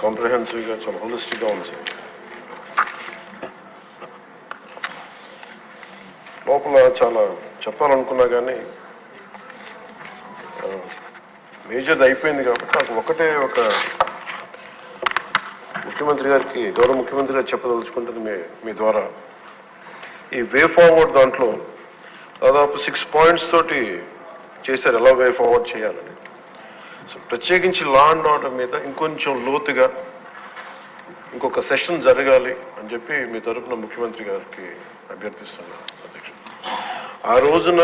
కాంప్రహెన్సివ్గా చాలా హోలిస్టిక్గా ఉంది సార్. లోపల చాలా చెప్పాలనుకున్నా కానీ మేజర్ది అయిపోయింది కాబట్టి నాకు ఒకటే ఒక ముఖ్యమంత్రి గారికి, గౌరవ ముఖ్యమంత్రి గారు చెప్పదలుచుకుంటుంది మీ ద్వారా. ఈ వే ఫార్వర్డ్ దాంట్లో దాదాపు 6 points తోటి చేశారు ఎలా వే ఫార్వర్డ్ చేయాలని. సో ప్రత్యేకించి లా అండ్ ఆర్డర్ మీద ఇంకొంచెం లోతుగా ఇంకొక సెషన్ జరగాలి అని చెప్పి మీ తరఫున ముఖ్యమంత్రి గారికి అభ్యర్థిస్తున్నాను అధ్యక్షుడు. ఆ రోజున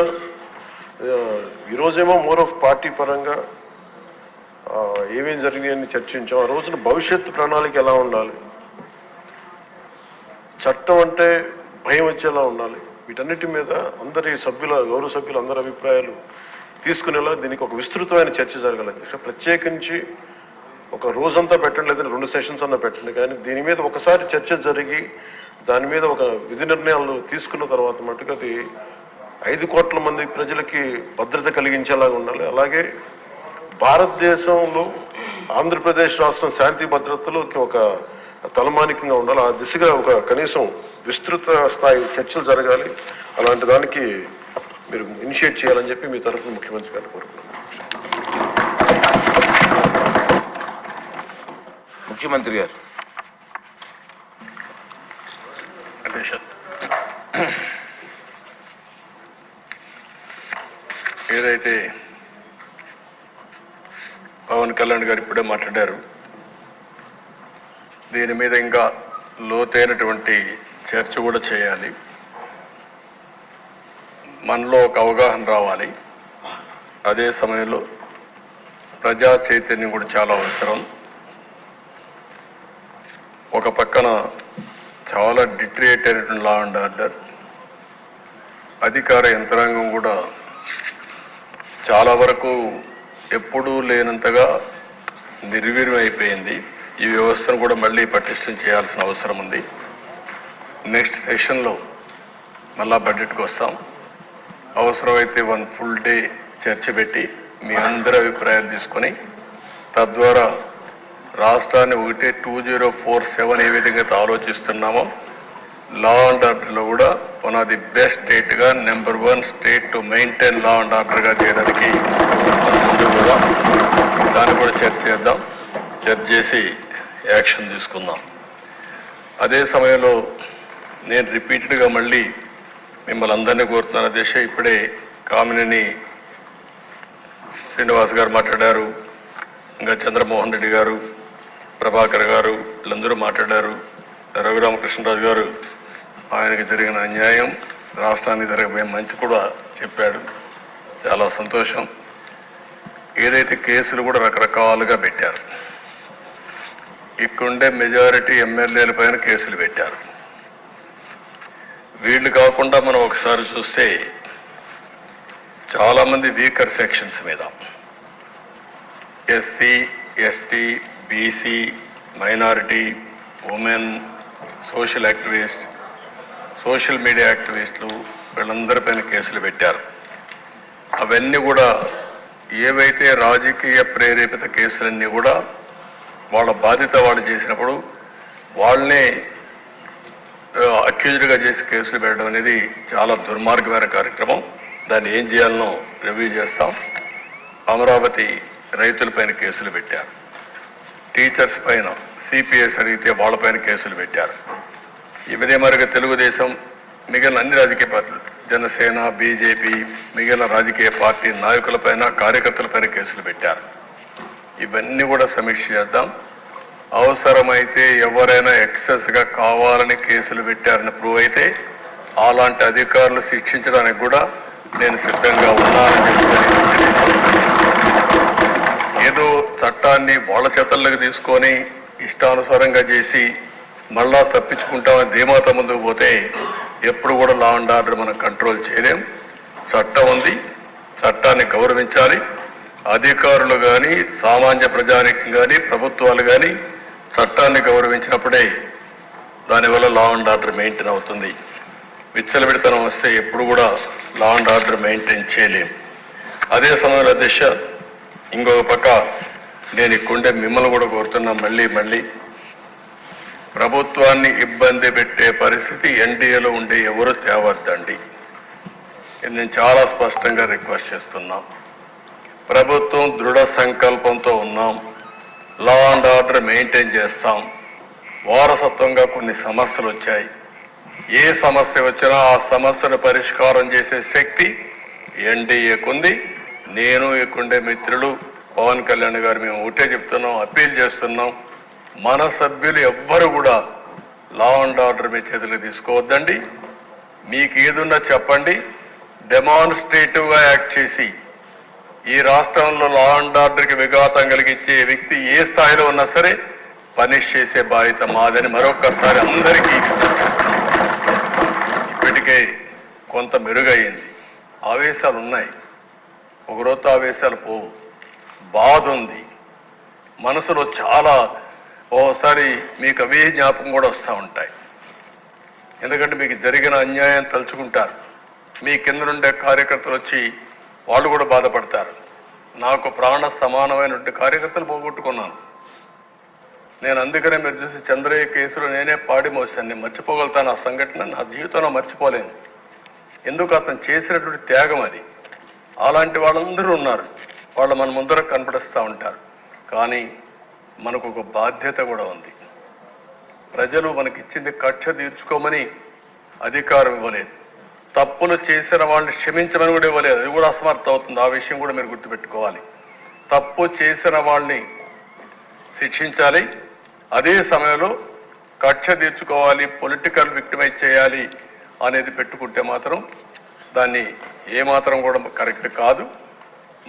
ఈరోజేమో మోర్ ఆఫ్ పార్టీ పరంగా ఏమేమి జరిగాయని చర్చించాం. ఆ రోజున భవిష్యత్తు ప్రణాళిక ఎలా ఉండాలి, చట్టం అంటే భయం వచ్చేలా ఉండాలి, వీటన్నిటి మీద అందరి గౌరవ సభ్యులు అందరి అభిప్రాయాలు తీసుకునేలా దీనికి ఒక విస్తృతమైన చర్చ జరగాలి అధ్యక్ష. ప్రత్యేకించి ఒక రోజంతా పెట్టండి, లేదంటే 2 sessions అన్నా పెట్టండి, కానీ దీని మీద ఒకసారి చర్చ జరిగి దాని మీద ఒక విధి నిర్ణయాలు తీసుకున్న తర్వాత మటుకు అది 5 కోట్ల మంది ప్రజలకి భద్రత కలిగించేలాగా ఉండాలి. అలాగే భారతదేశంలో ఆంధ్రప్రదేశ్ రాష్ట్రం శాంతి భద్రతలోకి ఒక తలమానికంగా ఉండాలి. ఆ దిశగా ఒక కనీసం విస్తృత స్థాయి చర్చలు జరగాలి. అలాంటి దానికి మీరు ఇనిషియేట్ చేయాలని చెప్పి మీ తరఫున ముఖ్యమంత్రి గారిని కోరుకున్నాను. ముఖ్యమంత్రి గారు. ఏదైతే పవన్ కళ్యాణ్ గారు ఇప్పుడే మాట్లాడారు, దీని మీద ఇంకా లోతైనటువంటి చర్చ కూడా చేయాలి. మనలో ఒక అవగాహన రావాలి. అదే సమయంలో ప్రజా చైతన్యం కూడా చాలా అవసరం. ఒక పక్కన చాలా డిటరేట్ అయినటువంటి లా అండ్ ఆర్డర్, అధికార యంత్రాంగం కూడా చాలా వరకు ఎప్పుడూ లేనంతగా నిర్వీర్యం అయిపోయింది. ఈ వ్యవస్థను కూడా మళ్ళీ పటిష్టం చేయాల్సిన అవసరం ఉంది. నెక్స్ట్ సెషన్లో మళ్ళా బడ్జెట్కి వస్తాం. అవసరమైతే 1 full day చర్చ పెట్టి మీ అందరి అభిప్రాయాలు తీసుకొని తద్వారా రాష్ట్రాన్ని 2047 ఏ విధంగా ఆలోచిస్తున్నామో లా అండ్ ఆర్డర్లో కూడా వన్ ఆఫ్ ది బెస్ట్ స్టేట్గా number 1 state to maintain law and ఆర్డర్గా చేయడానికి ముందు కూడా దాన్ని కూడా చర్చ చేద్దాం. చర్చ చేసి యాక్షన్ తీసుకుందాం. అదే సమయంలో నేను రిపీటెడ్గా మళ్ళీ మిమ్మల్ని అందరినీ కోరుతున్నాను అధ్యక్ష. ఇప్పుడే కామినేని శ్రీనివాస్ గారు మాట్లాడారు, ఇంకా చంద్రమోహన్ రెడ్డి గారు, ప్రభాకర్ గారు వీళ్ళందరూ మాట్లాడారు. రఘురామకృష్ణరాజు గారు ఆయనకి జరిగిన అన్యాయం, రాష్ట్రానికి జరగబోయే మంచి కూడా చెప్పాడు. చాలా సంతోషం. ఏదైతే కేసులు కూడా రకరకాలుగా పెట్టారు, ఇక్కడుండే మెజారిటీ ఎమ్మెల్యేల పైన కేసులు పెట్టారు. వీళ్ళు కాకుండా మనం ఒకసారి చూస్తే చాలామంది వీకర్ సెక్షన్స్ మీద SC, ST, BC, minority, women, social activist, social media యాక్టివిస్టులు వీళ్ళందరిపైన కేసులు పెట్టారు. అవన్నీ కూడా ఏవైతే రాజకీయ ప్రేరేపిత కేసులన్నీ కూడా వాళ్ళ బాధ్యత వాళ్ళు చేసినప్పుడు వాళ్ళనే అక్యూజ్డ్గా చేసి కేసులు పెట్టడం అనేది చాలా దుర్మార్గమైన కార్యక్రమం. దాన్ని ఏం చేయాలనో రివ్యూ చేస్తాం. అమరావతి రైతులపైన కేసులు పెట్టారు, టీచర్స్ పైన సిపిఎస్ అడిగితే వాళ్ళపైన కేసులు పెట్టారు. ఇవదే మరిగా తెలుగుదేశం, మిగిలిన అన్ని రాజకీయ పార్టీలు, జనసేన, బీజేపీ, మిగిలిన రాజకీయ పార్టీ నాయకులపైన, కార్యకర్తలపైన కేసులు పెట్టారు. ఇవన్నీ కూడా సమీక్ష చేద్దాం. అవసరమైతే ఎవరైనా ఎక్సెస్గా కావాలని కేసులు పెట్టారని ప్రూవ్ అయితే అలాంటి అధికారులు శిక్షించడానికి కూడా నేను సిద్ధంగా ఉన్నానని ఏదో చట్టాన్ని వాళ్ళ చేతల్లోకి తీసుకొని ఇష్టానుసారంగా చేసి మళ్ళా తప్పించుకుంటామని ధీమాత ముందుకు పోతే ఎప్పుడు కూడా లా అండ్ ఆర్డర్ మనం కంట్రోల్ చేయలేం. చట్టం ఉంది, చట్టాన్ని గౌరవించాలి. అధికారులు కానీ, సామాన్య ప్రజానికం కానీ, ప్రభుత్వాలు కానీ చట్టాన్ని గౌరవించినప్పుడే దానివల్ల లా అండ్ ఆర్డర్ మెయింటైన్ అవుతుంది. విచ్చలవిడితనం వస్తే ఎప్పుడు కూడా లా అండ్ ఆర్డర్ మెయింటైన్ చేయలేం. అదే సమయంలో అధ్యక్ష, ఇంకొక పక్క నేను ఇక్కడుండే మిమ్మల్ని కూడా కోరుతున్నా, మళ్ళీ ప్రభుత్వాన్ని ఇబ్బంది పెట్టే పరిస్థితి ఎన్డీఏలో ఉండే ఎవరు తేవద్దండి. ఇది నేను చాలా స్పష్టంగా రిక్వెస్ట్ చేస్తున్నాం. ప్రభుత్వం దృఢ సంకల్పంతో ఉన్నాం, లా అండ్ ఆర్డర్ మెయింటైన్ చేస్తాం. వారసత్వంగా కొన్ని సమస్యలు వచ్చాయి. ఏ సమస్య వచ్చినా ఆ సమస్యను పరిష్కారం చేసే శక్తి ఎన్డీఏకుంది. నేను ఇక్కడుండే మిత్రులు పవన్ కళ్యాణ్ గారు మేము ఒకటే చెప్తున్నాం, అప్పీల్ చేస్తున్నాం. మన సభ్యులు ఎవ్వరు కూడా లా అండ్ ఆర్డర్ మీ చేతులకు తీసుకోవద్దండి. మీకు ఏదున్నా చెప్పండి, డెమాన్స్ట్రేటివ్గా యాక్ట్ చేసి ఈ రాష్ట్రంలో లా అండ్ ఆర్డర్కి విఘాతం కలిగించే వ్యక్తి ఏ స్థాయిలో ఉన్నా సరే పనిష్ చేసే బాధ్యత మాదని మరొక్కసారి అందరికీ ఇప్పటికే కొంత మెరుగయ్యింది. ఆవేశాలు ఉన్నాయి, ఒకరోజు ఆవేశాలు పోవు. బాధ ఉంది మనసులో, చాలా ఓసారి మీకు అవే జ్ఞాపకం కూడా వస్తూ ఉంటాయి. ఎందుకంటే మీకు జరిగిన అన్యాయం తలుచుకుంటారు. మీ కింద నుండే కార్యకర్తలు వచ్చి వాళ్ళు కూడా బాధపడతారు. నాకు ప్రాణ సమానమైనటువంటి కార్యకర్తలు పోగొట్టుకున్నాను నేను. అందుకనే మీరు చూసి చంద్రయ్య కేసులో నేనే పాడి మోసాను. నేను మర్చిపోగలుగుతాను ఆ సంఘటన, నా జీవితంలో మర్చిపోలేను. ఎందుకు అతను చేసినటువంటి త్యాగం అది. అలాంటి వాళ్ళందరూ ఉన్నారు, వాళ్ళు మన ముందర కనపడిస్తూ ఉంటారు. కానీ మనకు ఒక బాధ్యత కూడా ఉంది. ప్రజలు మనకిచ్చింది కక్ష తీర్చుకోమని అధికారం ఇవ్వలేదు, తప్పులు చేసిన వాళ్ళని క్షమించమని కూడా ఇవ్వలేదు. అది కూడా అసమర్థ అవుతుంది. ఆ విషయం కూడా మీరు గుర్తుపెట్టుకోవాలి. తప్పు చేసిన వాళ్ళని శిక్షించాలి, అదే సమయంలో కక్ష తీర్చుకోవాలి, పొలిటికల్ విక్టిమైజ్ చేయాలి అనేది పెట్టుకుంటే మాత్రం దాన్ని ఏమాత్రం కూడా కరెక్ట్ కాదు.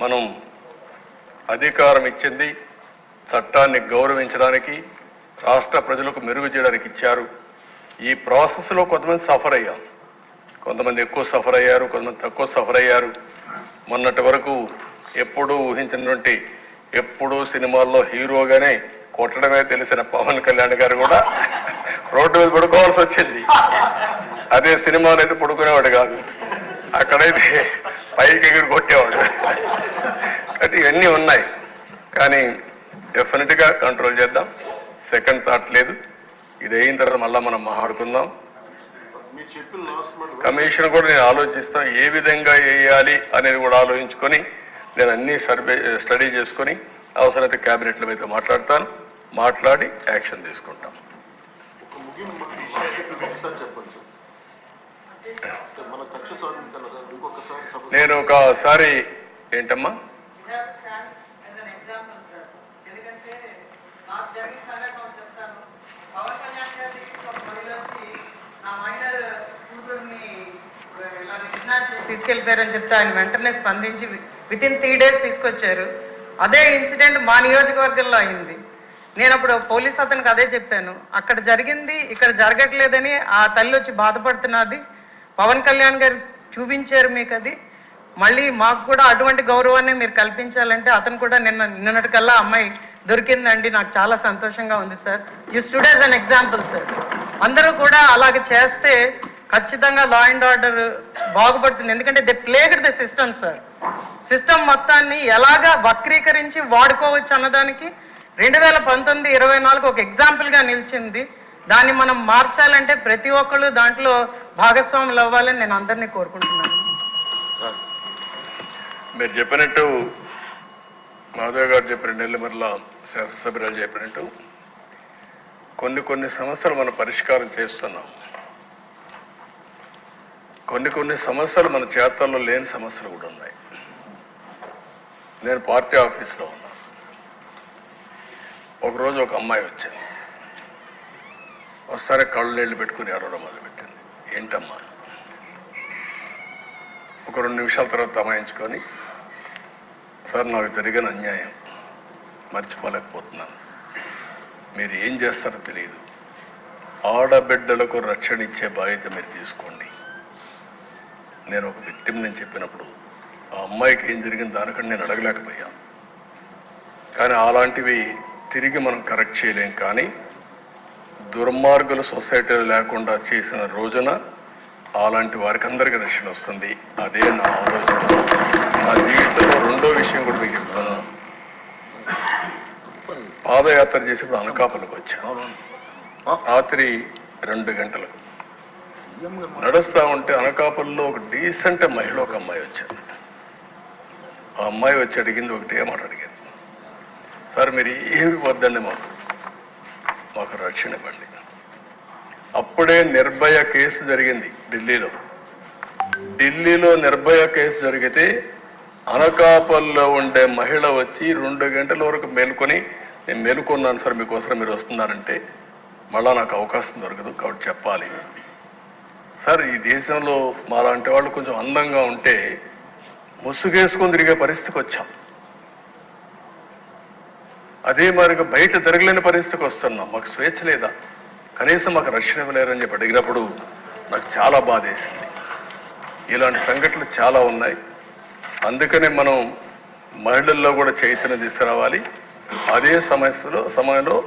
మనం అధికారం ఇచ్చింది చట్టాన్ని గౌరవించడానికి, రాష్ట్ర ప్రజలకు మెరుగు చేయడానికి ఇచ్చారు. ఈ ప్రాసెస్లో కొంతమంది సఫర్ అయ్యాం, కొంతమంది ఎక్కువ సఫర్ అయ్యారు, కొంతమంది తక్కువ సఫర్ అయ్యారు. మొన్నటి వరకు ఎప్పుడూ ఊహించినటువంటి, ఎప్పుడూ సినిమాల్లో హీరోగానే కొట్టడమే తెలిసిన పవన్ కళ్యాణ్ గారు కూడా రోడ్డు మీద పడుకోవాల్సి వచ్చింది. అదే సినిమాలో అయితే పడుకునేవాడు కాదు, అక్కడైతే పైకి ఎగిరి కొట్టేవాడు. అంటే ఇవన్నీ ఉన్నాయి, కానీ డెఫినెట్గా కంట్రోల్ చేద్దాం. సెకండ్ థాట్ లేదు. ఇది అయిన తర్వాత మళ్ళీ మనం మాట్లాడుకుందాం. కమిషన్ కూడా నేను ఆలోచిస్తాం, ఏ విధంగా వేయాలి అనేది కూడా ఆలోచించుకొని నేను అన్ని స్టడీ చేసుకొని అవసరమైతే క్యాబినెట్ల మీద మాట్లాడతాను, మాట్లాడి యాక్షన్ తీసుకుంటాం. నేను ఒకసారి ఏంటమ్మా తీసుకెళ్లిపోయారని చెప్తే ఆయన వెంటనే స్పందించి విత్ ఇన్ 3 days తీసుకొచ్చారు. అదే ఇన్సిడెంట్ మా నియోజకవర్గంలో అయింది. నేను అప్పుడు పోలీస్ అతనికి అదే చెప్పాను, అక్కడ జరిగింది ఇక్కడ జరగట్లేదని ఆ తల్లి వచ్చి బాధపడుతున్నది. పవన్ కళ్యాణ్ గారు చూపించారు మీకు అది, మళ్ళీ మాకు కూడా అటువంటి గౌరవాన్ని మీరు కల్పించాలంటే అతను కూడా నిన్నటికల్లా అమ్మాయి దొరికిందండి, నాకు చాలా సంతోషంగా ఉంది sir. You stood as an example sir. అందరూ కూడా అలాగే చేస్తే ఖచ్చితంగా లా అండ్ ఆర్డర్ బాగుపడుతుంది. ఎందుకంటే they plagued the system sir. System మొత్తాన్ని ఎలాగా వక్రీకరించి వాడుకోవచ్చు అన్నదానికి 2019-24 ఒక ఎగ్జాంపుల్గా నిలిచింది. దాన్ని మనం మార్చాలంటే ప్రతి ఒక్కళ్ళు దాంట్లో భాగస్వాములు అవ్వాలని నేను అందరినీ కోరుకుంటున్నాను. మీరు చెప్పినట్టు, మాధవ్ గారు చెప్పినట్టు, నెల్లిమర్ల శాసనసభ్యురాలు చెప్పినట్టు కొన్ని సమస్యలు మనం పరిష్కారం చేస్తున్నాం. కొన్ని సమస్యలు మన చేతల్లో లేని సమస్యలు కూడా ఉన్నాయి. నేను పార్టీ ఆఫీస్లో ఉన్నా, ఒకరోజు ఒక అమ్మాయి వచ్చింది. ఒకసారి కళ్ళు నీళ్ళు పెట్టుకుని ఏడవడం మొదలుపెట్టింది. ఏంటమ్మా? ఒక 2 నిమిషాల తర్వాత తమాయించుకొని, సార్ నాకు జరిగిన అన్యాయం మర్చిపోలేకపోతున్నాను, మీరు ఏం చేస్తారో తెలియదు, ఆడబిడ్డలకు రక్షణ ఇచ్చే బాధ్యత మీరు తీసుకోండి. నేను ఒక విక్టిమ్ నేను చెప్పినప్పుడు ఆ అమ్మాయికి ఏం జరిగింది దానికంటే నేను అడగలేకపోయాను. కానీ అలాంటివి తిరిగి మనం కరెక్ట్ చేయలేం. కానీ దుర్మార్గులు సొసైటీలో లేకుండా చేసిన రోజున అలాంటి వారికి అందరికీ రక్షణ వస్తుంది. అదే నా ఆలోచన. నా జీవితంలో రెండో విషయం కూడా మీకు చెప్తాను. పాదయాత్ర చేసినప్పుడు అనకాపల్లికి వచ్చాను. రాత్రి 2 గంటలకు నడుస్తా ఉంటే అనకాపల్లిలో ఒక డీసెంట్ మహిళ ఒక అమ్మాయి వచ్చారు. ఆ అమ్మాయి వచ్చి అడిగింది ఒకటే మాట అడిగాను, సార్ మీరు ఏమి వద్దండి, మాకు రక్షణ ఇవ్వండి. అప్పుడే నిర్భయ కేసు జరిగింది ఢిల్లీలో. నిర్భయ కేసు జరిగితే అనకాపల్లిలో ఉండే మహిళ వచ్చి 2 గంటల వరకు మేలుకొని, నేను మేలుకున్నాను సార్ మీకోసం, మీరు వస్తున్నారంటే మళ్ళా నాకు అవకాశం దొరకదు కాబట్టి చెప్పాలి సార్. ఈ దేశంలో మాలాంటి వాళ్ళు కొంచెం అందంగా ఉంటే ముసుగేసుకొని తిరిగే పరిస్థితికి వచ్చాం. అదే మరిగా బయట జరగలేని పరిస్థితికి వస్తున్నాం. మాకు స్వేచ్ఛ లేదా, కనీసం మాకు రక్షణ ఇవ్వలేరని చెప్పి అడిగినప్పుడు నాకు చాలా బాధ వేసింది. ఇలాంటి సంఘటనలు చాలా ఉన్నాయి. అందుకనే మనం మహిళల్లో కూడా చైతన్యం తీసుకురావాలి. అదే సమయంలో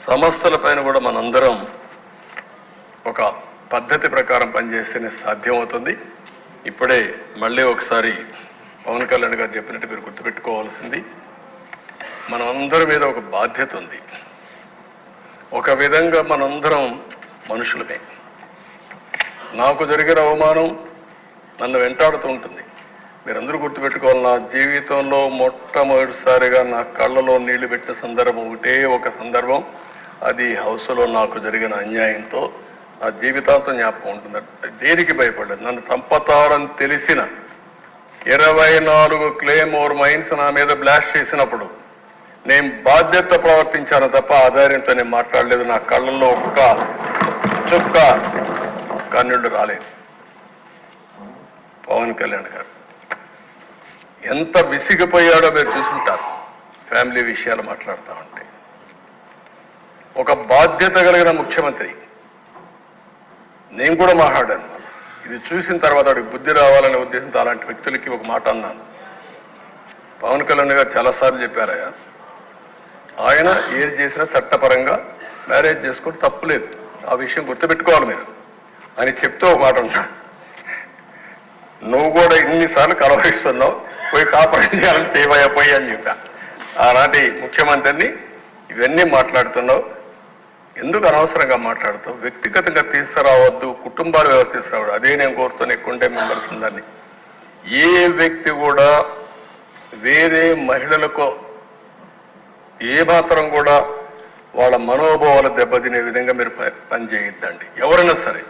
సమస్యల పైన కూడా మనందరం ఒక పద్ధతి ప్రకారం పనిచేస్తేనే సాధ్యమవుతుంది. ఇప్పుడే మళ్ళీ ఒకసారి పవన్ కళ్యాణ్ గారు చెప్పినట్టు మీరు గుర్తుపెట్టుకోవాల్సింది, మనం అందరి మీద ఒక బాధ్యత ఉంది. ఒక విధంగా మనందరం మనుషులమే. నాకు జరిగిన అవమానం నన్ను వెంటాడుతూ ఉంటుంది. మీరందరూ గుర్తుపెట్టుకోవాలి, నా జీవితంలో మొట్టమొదటిసారిగా నా కళ్ళలో నీళ్లు పెట్టిన సందర్భం ఒకటే ఒక సందర్భం. అది హౌస్లో నాకు జరిగిన అన్యాయంతో నా జీవితాంతం జ్ఞాపకం ఉంటుంది. దేనికి భయపడ్డాను? నన్ను చంపతారని తెలిసిన 24 క్లేమోర్ మైన్స్ నా మీద బ్లాస్ట్ చేసినప్పుడు నేను బాధ్యత ప్రవర్తించాను తప్ప ఆధార్యంతో నేను మాట్లాడలేదు. నా కళ్ళల్లో ఒక్క చుక్క కన్నీళ్లు రాలేదు. పవన్ కళ్యాణ్ గారు ఎంత విసిగిపోయాడో మీరు చూసుంటారు ఫ్యామిలీ విషయాలు మాట్లాడుతూ ఉంటే. ఒక బాధ్యత కలిగిన ముఖ్యమంత్రి. నేను కూడా మాట్లాడాను. ఇది చూసిన తర్వాత వాడికి బుద్ధి రావాలనే ఉద్దేశంతో అలాంటి వ్యక్తులకి ఒక మాట అన్నాను. పవన్ కళ్యాణ్ గారు చాలాసార్లు చెప్పారయ్యా, ఆయన ఏది చేసినా చట్టపరంగా మ్యారేజ్ చేసుకుంటే తప్పులేదు, ఆ విషయం గుర్తుపెట్టుకోవాలి మీరు అని చెప్తూ ఒక మాట ఉన్నా. నువ్వు కూడా ఇన్నిసార్లు కలవరిస్తున్నావు, పోయి కాపురం చేయాలని చేయబోయా పోయి అని చెప్పా. ఆనాటి ముఖ్యమంత్రిని ఇవన్నీ మాట్లాడుతున్నావు, ఎందుకు అనవసరంగా మాట్లాడుతావు? వ్యక్తిగతంగా తీసుకురావద్దు, కుటుంబాల వ్యవస్థ తీసుకురావద్దు. అదే నేను కోరుతాను, ఎక్కువంటే మెంబర్స్ ఉందని. ఏ వ్యక్తి కూడా వేరే మహిళలకు ఏమాత్రం కూడా వాళ్ళ మనోభావాలు దెబ్బతినే విధంగా మీరు పనిచేయొద్దండి. ఎవరైనా సరే,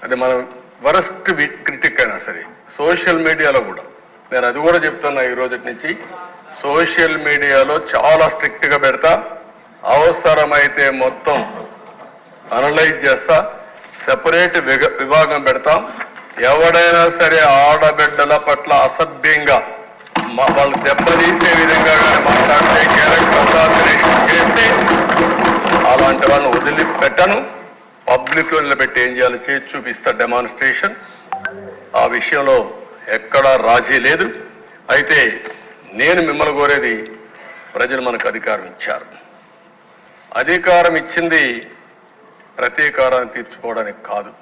అది మనం వరస్ట్ క్రిటిక్ అయినా సరే. సోషల్ మీడియాలో కూడా నేను అది కూడా చెప్తున్నా, ఈ రోజు నుంచి సోషల్ మీడియాలో చాలా స్ట్రిక్ట్ గా పెడతా. అవసరమైతే మొత్తం అనలైజ్ చేస్తా, సెపరేట్ విభాగం పెడతాం. ఎవడైనా సరే ఆడబిడ్డల పట్ల అసభ్యంగా వాళ్ళు దెబ్బతీసే విధంగా మాట్లాడితే, క్యారెక్టర్ అసాసినేషన్ చేస్తే అలాంటి వాళ్ళని వదిలిపెట్టను. పబ్లిక్ లో నిలబెట్టి ఏం చేయాలో చేసి చూపిస్తా డెమాన్స్ట్రేషన్. ఆ విషయంలో ఎక్కడా రాజీ లేదు. అయితే నేను మిమ్మల్ని కోరేది, ప్రజలు మనకు అధికారం ఇచ్చారు. అధికారం ఇచ్చింది ప్రతీకారాన్ని తీర్చుకోవడానికి కాదు.